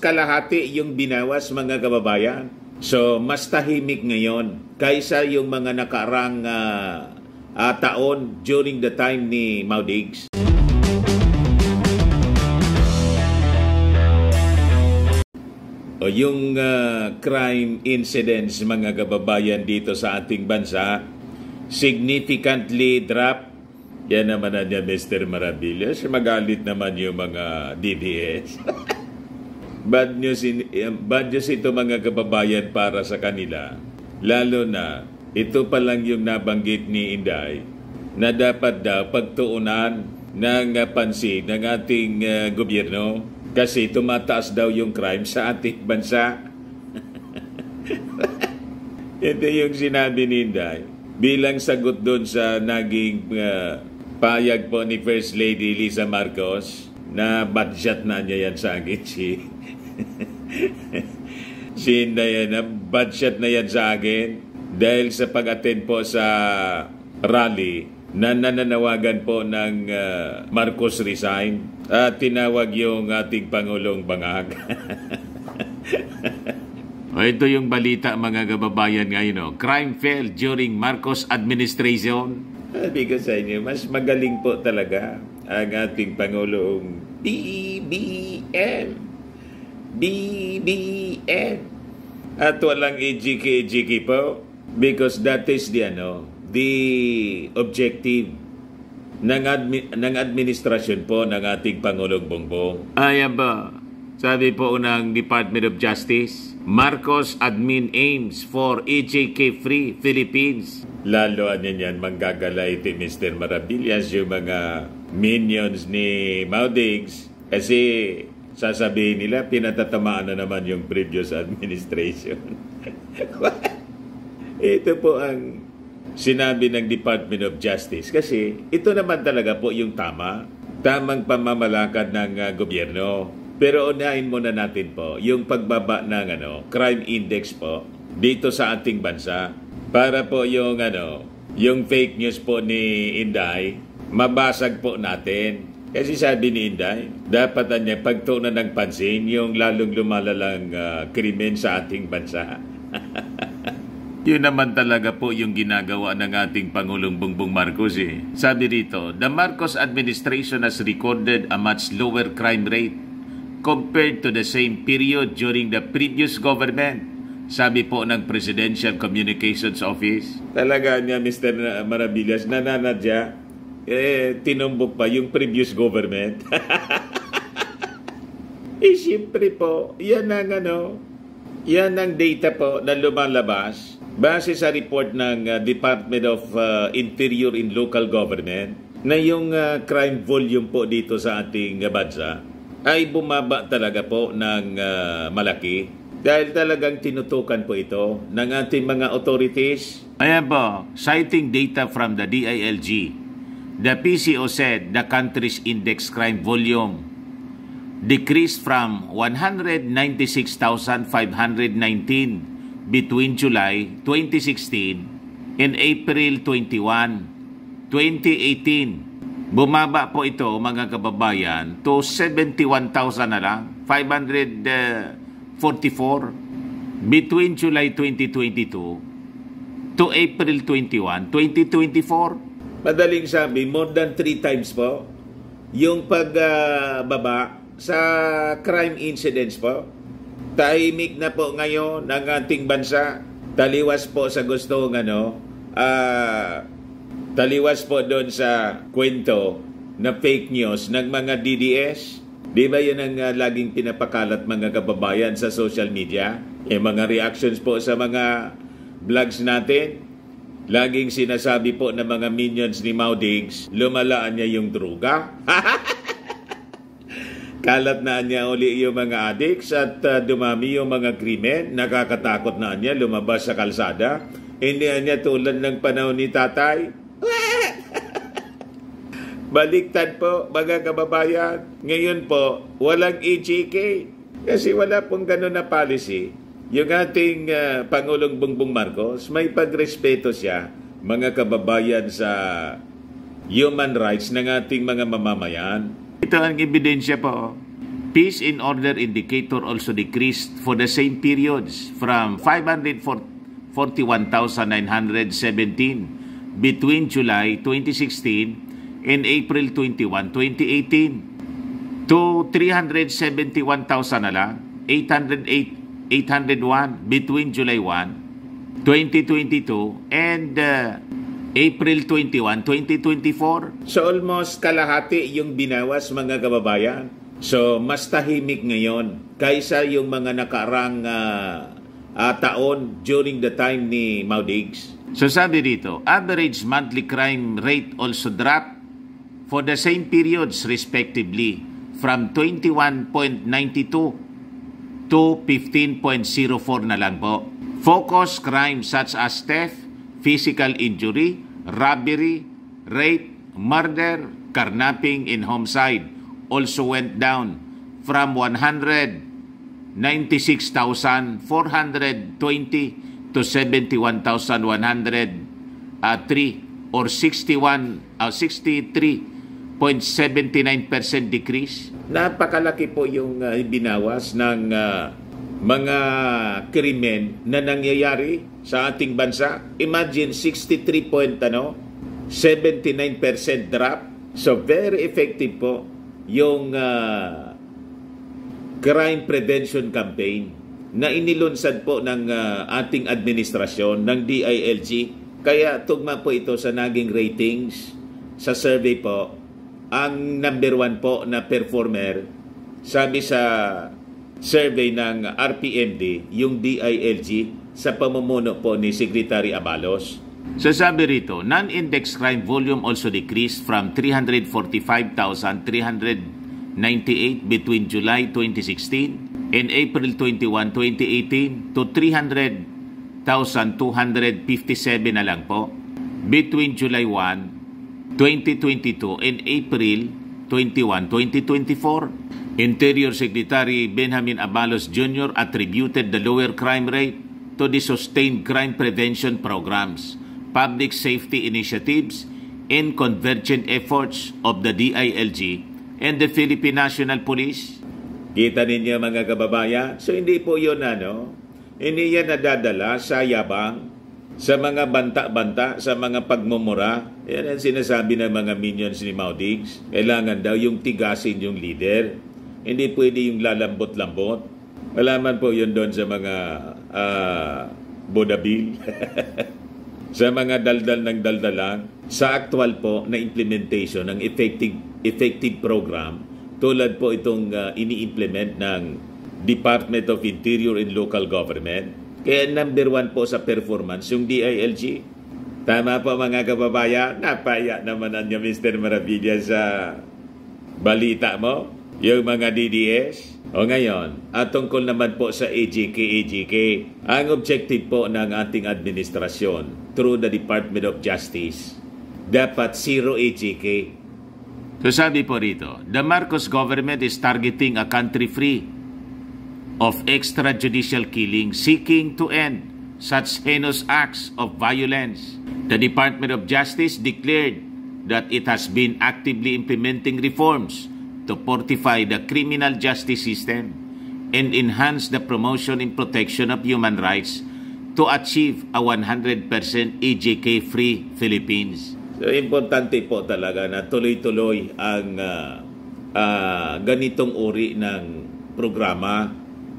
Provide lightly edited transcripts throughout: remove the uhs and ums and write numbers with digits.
kalahati yung binawas, mga kababayan. So, mas tahimik ngayon kaysa yung mga nakarang taon during the time ni Mau Diggs. O yung crime incidents, mga kababayan, dito sa ating bansa, significantly drop. Yan naman na niya, Mr. Maravillas. Magalit naman yung mga DDS. Bad news ito, mga kababayan, para sa kanila. Lalo na, ito pa lang yung nabanggit ni Inday na dapat daw pagtuunan ng pansin ng ating gobyerno kasi tumataas daw yung crime sa ating bansa. Ito yung sinabi ni Inday bilang sagot doon sa naging payag po ni First Lady Liza Marcos na budget na niya yan sa akin si Inday na budget na yan sa akin dahil sa pag-attend po sa rally na nananawagan po ng Marcos resign at tinawag yung ating Pangulong bangag. Ito yung balita, mga kababayan, ngayon. Crime fell during Marcos administration. Sabi ko sa inyo, mas magaling po talaga ang ating Pangulong BBM. BBM. At walang ejiki-ejiki po because that is the objective ng administrasyon po ng ating Pangulong Bongbong. Ayan ba? Sabi po ng Department of Justice, Marcos admin aims for EJK-free Philippines. Lalo yan manggagala ito, Mr. Maravillas, yung mga minions ni Mau Diggs kasi sasabihin nila pinatatamaan na naman yung previous administration. Ito po ang sinabi ng Department of Justice kasi ito naman talaga po yung tamang pamamalakad ng gobyerno. Pero unahin muna natin po yung pagbaba ng crime index po dito sa ating bansa para po yung fake news po ni Inday mabasag po natin. Kasi sabi ni Inday, dapat niya pagtuunan ng pansin yung lalong lumalalang krimen sa ating bansa. Yun naman talaga po yung ginagawa ng ating Pangulong Bongbong Marcos Sabi rito, the Marcos administration has recorded a much lower crime rate compared to the same period during the previous government. Sabi po ng Presidential Communications Office. Talaga niya, Mr. Maravillas, nananadya, tinumbok pa yung previous government. Siyempre po, yan ang data po na lumalabas base sa report ng Department of Interior and Local Government na yung crime volume po dito sa ating bansa ay bumaba talaga po ng malaki dahil talagang tinutukan po ito ng ating mga authorities. Ayan po, citing data from the DILG, the PCO said the country's index crime volume decreased from 196,519 between July 2016 and April 21, 2018. Bumaba po ito, mga kababayan, to 71,000 na lang, 544 between July 2022 to April 21, 2024. Madaling sabi, more than 3 times po yung pagbaba sa crime incidents po. Tahimik na po ngayon ng ating bansa. Taliwas po sa gustong taliwas po doon sa kwento na fake news ng mga DDS. Di ba yun ang laging pinapakalat, mga kababayan, sa social media? Yung mga reactions po sa mga vlogs natin. Laging sinasabi po ng mga minions ni Mau Diggs, lumalaan niya yung droga. Kalat na niya uli yung mga addicts at dumami yung mga krimen. Nakakatakot na niya lumabas sa kalsada. Hindi niya tulad ng panahon ni tatay. Baliktad po, mga kababayan. Ngayon po, walang EJK. Kasi wala pong ganun na policy. Yung ating Pangulong Bongbong Marcos, may pagrespeto siya, mga kababayan, sa human rights ng ating mga mamamayan. Ito ang ebidensya po. Peace in order indicator also decreased for the same periods from 541,917 between July 2016 and April 21, 2018 to 371,000 na lang, 801 between July 1, 2022 and April 21, 2024. So almost kalahati yung binawas, mga kababayan. So mas tahimik ngayon kaysa yung mga nakarang taon during the time ni Maudigs. So sabi dito, average monthly crime rate also dropped for the same periods respectively from 21.92 to 15.04 na lang po. Focus crimes such as theft, physical injury, robbery, rape, murder, carnapping, and homicide also went down from 196,420 to 71,103 or 63.79% decrease. Napakalaki po yung binawas ng mga krimen na nangyayari sa ating bansa. Imagine 79% drop. So very effective po yung crime prevention campaign na inilunsad po ng ating administrasyon ng DILG. Kaya tugma po ito sa naging ratings sa survey po. Ang number 1 po na performer, sabi sa survey ng RPMD, yung DILG sa pamumuno po ni Secretary Abalos. So sabi rito, non-index crime volume also decreased from 345,398 between July 2016 and April 21, 2018 to 300,257 na lang po between July 1, 2022 and April 21, 2024. Interior Secretary Benjamin Abalos Jr. attributed the lower crime rate to the sustained crime prevention programs, public safety initiatives, and convergent efforts of the DILG and the Philippine National Police. Kita ninyo, mga kababayan, so hindi po yun hindi yan nadadala sa yabang, sa mga banta-banta, sa mga pagmumura. Yan ang sinasabi ng mga minions ni Maudigs. Kailangan daw yung tigasin yung leader. Hindi pwede yung lalambot-lambot. Malaman po yun doon sa mga bodabil. Sa mga daldal ng daldalang, sa actual po na implementation ng effective program, tulad po itong ini-implement ng Department of Interior and Local Government. Kaya number 1 po sa performance yung DILG. Tama po, mga kababayan, napaya naman niya Mr. Maravilla sa balita mo, yung mga DDS. O ngayon, tungkol naman po sa AJK, ang objective po ng ating administrasyon through the Department of Justice, dapat zero AJK. So sabi po rito, the Marcos government is targeting a country free of extrajudicial killing, seeking to end such heinous acts of violence. The Department of Justice declared that it has been actively implementing reforms to fortify the criminal justice system and enhance the promotion and protection of human rights to achieve a 100% AJK-free Philippines. So, importante po talaga na tuloy-tuloy ang ganitong uri ng programa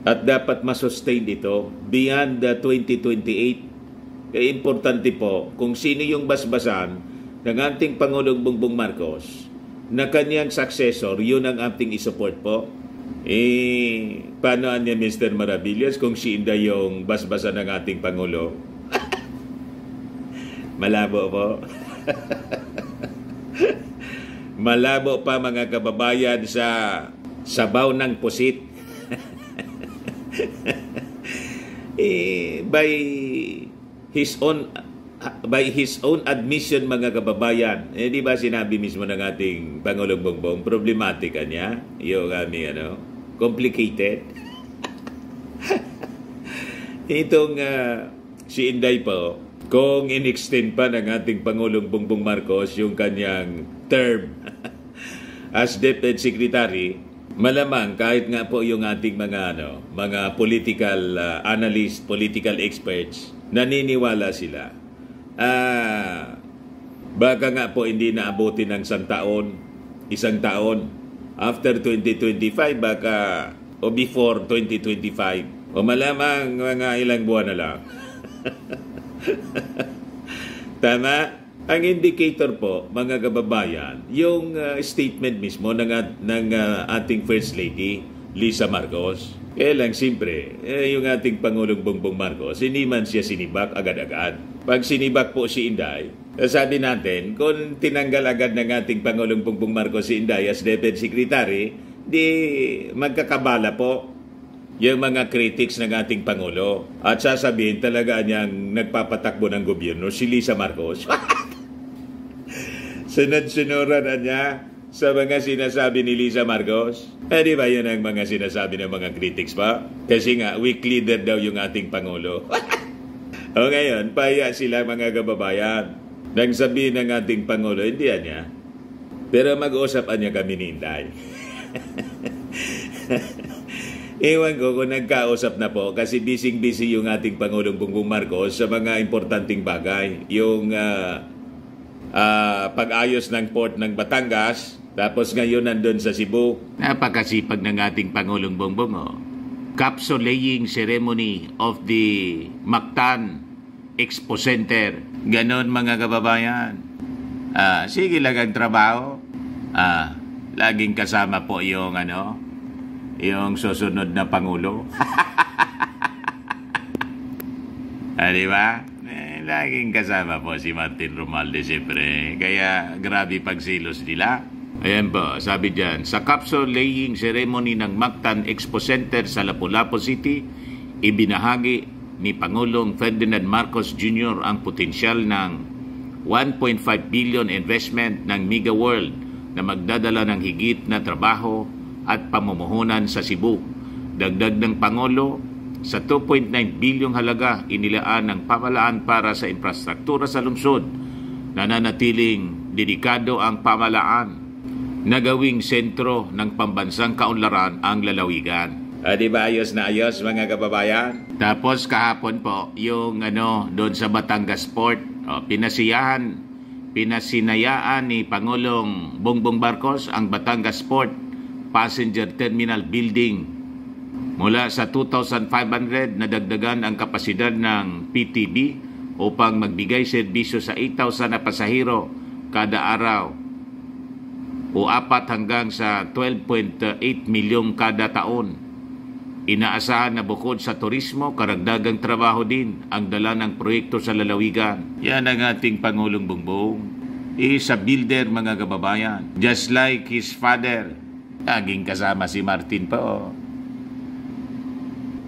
at dapat masustain ito beyond 2028. Kaya importante po kung sino yung basbasan ng ating Pangulong Bongbong Marcos na kanyang successor, yun ang ating isupport po. Paano niya Mr. Maravillas kung si Inda yung basbasan ng ating Pangulo? Malabo po. Malabo pa, mga kababayan, sa sabaw ng pusit. By his own admission, mga kababayan, di ba sinabi mismo ng ating Pangulong Bongbong, problematika niya, yung complicated. Itong si Inday po, kung in-extend pa ng ating Pangulong Bongbong Marcos yung kanyang term as Deputy Secretary, Malamang kahit nga po yung ating mga political analyst, political experts, naniniwala sila. Baka nga po hindi naabutin ng isang taon. After 2025, baka o before 2025, o malamang mga ilang buwan na lang. Tama? Ang indicator po, mga kababayan, yung statement mismo ng ating First Lady, Lisa Marcos. Kaya lang, siyempre, yung ating Pangulong Bongbong Marcos, hindi man siya sinibak agad-agad. Pag sinibak po si Inday, sabi natin, kung tinanggal agad ng ating Pangulong Bongbong Marcos si Inday as Deputy Secretary, di magkakabala po yung mga critics ng ating Pangulo. At sasabihin talaga niyang nagpapatakbo ng gobyerno si Lisa Marcos. Sunod-sunuran na niya sa mga sinasabi ni Lisa Marcos. Di ba yun ang mga sinasabi ng mga critics pa? Kasi nga, weak leader daw yung ating Pangulo. O ngayon, paya sila mga kababayan. Nang sabihin ng ating Pangulo, hindi niya. Pero mag-usapan niya kami ni Inday. Ewan ko kung nagkausap na po kasi busy-busy yung ating Pangulong Bongbong Marcos sa mga importanteng bagay. Yung pag-ayos ng port ng Batangas, tapos ngayon nandun sa Cebu. Napakasipag ng ating Pangulong Bongbong. Capsule laying ceremony of the Mactan Expo Center. Ganon mga kababayan. Sige lang ang trabaho. Laging kasama po yung yung susunod na Pangulo. Di ba? Laging kasama po si Martin Romualdez siyempre. Kaya grabe pagsilos nila. Ayan po, sabi dyan, sa capsule laying ceremony ng Mactan Expo Center sa Lapu-Lapu City, ibinahagi ni Pangulong Ferdinand Marcos Jr. ang potensyal ng 1.5 billion investment ng Mega World na magdadala ng higit na trabaho at pamumuhunan sa Cebu. Dagdag ng Pangulo, sa 2.9 bilyong halaga inilaan ng pamahalaan para sa infrastruktura sa lungsod, nananatiling dedikado ang pamahalaan na gawing sentro ng pambansang kaunlaran ang lalawigan. Di ba ayos na ayos mga kababayan? Tapos kahapon po, yung doon sa Batangas Port, pinasinayaan ni Pangulong Bongbong Marcos ang Batangas Port Passenger Terminal Building mula sa 2,500 na dagdagan ang kapasidad ng PTB upang magbigay serbisyo sa 8,000 na pasahero kada araw o 4 hanggang sa 12.8 milyong kada taon. Inaasahan na bukod sa turismo, karagdagang trabaho din ang dala ng proyekto sa lalawigan. Yan ang ating Pangulong Bongbong. Isa builder mga kababayan. Just like his father, laging kasama si Martin po.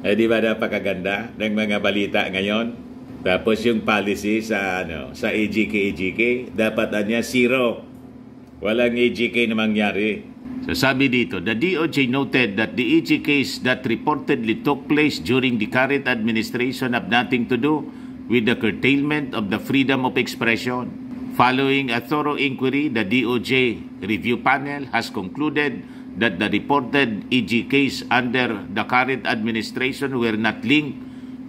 Di ba napakaganda ng mga balita ngayon? Tapos yung policy sa AGK, dapat niya zero. Walang AGK na mangyari. So sabi dito, the DOJ noted that the AGKs that reportedly took place during the current administration have nothing to do with the curtailment of the freedom of expression. Following a thorough inquiry, the DOJ review panel has concluded that the reported EGKs under the current administration were not linked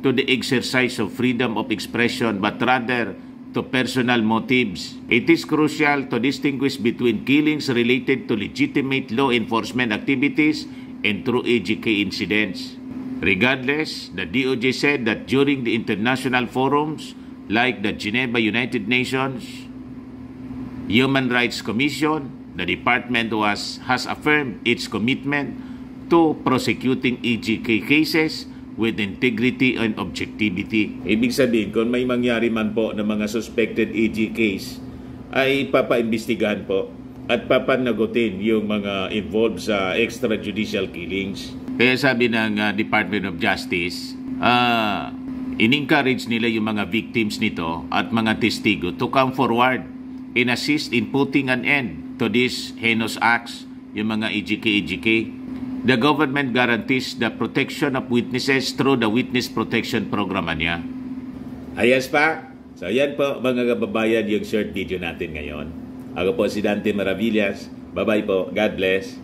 to the exercise of freedom of expression but rather to personal motives. It is crucial to distinguish between killings related to legitimate law enforcement activities and true EGK incidents. Regardless, the DOJ said that during the international forums like the Geneva United Nations Human Rights Commission, the department has affirmed its commitment to prosecuting EGK cases with integrity and objectivity. Ibig sabihin, kung may mangyari man po ng mga suspected EGKs, ay papaimbestigahan po at papanagutin yung mga involved sa extrajudicial killings. Kaya sabi ng Department of Justice, in-encourage nila yung mga victims nito at mga testigo to come forward and assist in putting an end to these heinous acts, yung mga EGK. The government guarantees the protection of witnesses through the Witness Protection Program niya. Ayos pa. So yan po mga kababayan yung short video natin ngayon. Ako po si Dante Maravillas. Bye-bye po. God bless.